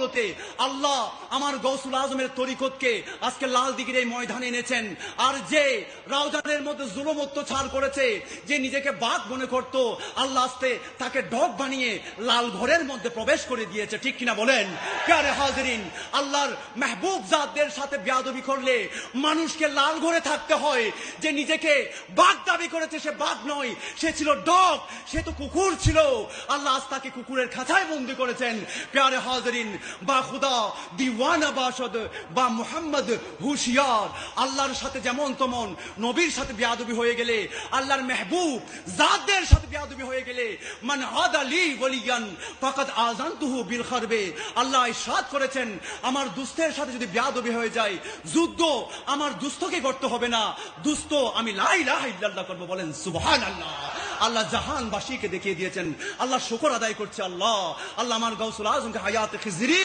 বদৌলতে আল্লাহ আমার গৌসুল আজমের তরিকতকে আজকে লাল দিঘির এই ময়দানে এনেছেন। আর যে রাউজানের মধ্যে জুলুম অত্যাচার করেছে, যে নিজেকে বাঘ মনে করত, আল্লাহ আস্তে তাকে ডগ বানিয়ে লাল ঘরের মধ্যে প্রবেশ করে দিয়েছে। ঠিক কিনা বলেন? প্যারে হাজিরিন, আল্লাহর মেহবুব জাতদের সাথে বেয়াদবি করলে মানুষকে লাল ঘরে থাকতে হয়। যে নিজেকে বাঘ দাবি করেছে সে বাঘ নয়, সে ছিল ডগ, সে তো কুকুর ছিল। আল্লাহ আজ তাকে কুকুরের খাঁচায় বন্দি করেছেন। প্যারে হাজিরিন, বা খুদা দিওয়ানা বাসদ বা মুহাম্মদ হুশিয়ার, আল্লাহর সাথে যেমন তেমন নবীর সাথে বেয়াদবি হয়ে গেলে, আল্লাহর মেহবুব জাতদের সাথে বেয়াদবি হয়ে গেলে, মান আদালি ওয়ালিয়ান ফাকাদ আযানতুহু বিল খারবে, আল্লাহ ইরশাদ করেছেন আমার দুস্থের সাথে যদি বেয়াদবি হয়ে যায়, যুদ্ধ আমার দুস্থকে করতে হবে না, দুস্থ আমি লা ইলাহা ইল্লাল্লাহ করব। বলেন সুবহানাল্লাহ। আল্লাহ জাহানবাসীকে দেখিয়ে দিয়েছেন। আল্লাহ শুকর আদায় করছে। আল্লাহ আল্লাহ আমার গাউসুল আজমকে হায়াত খিজরি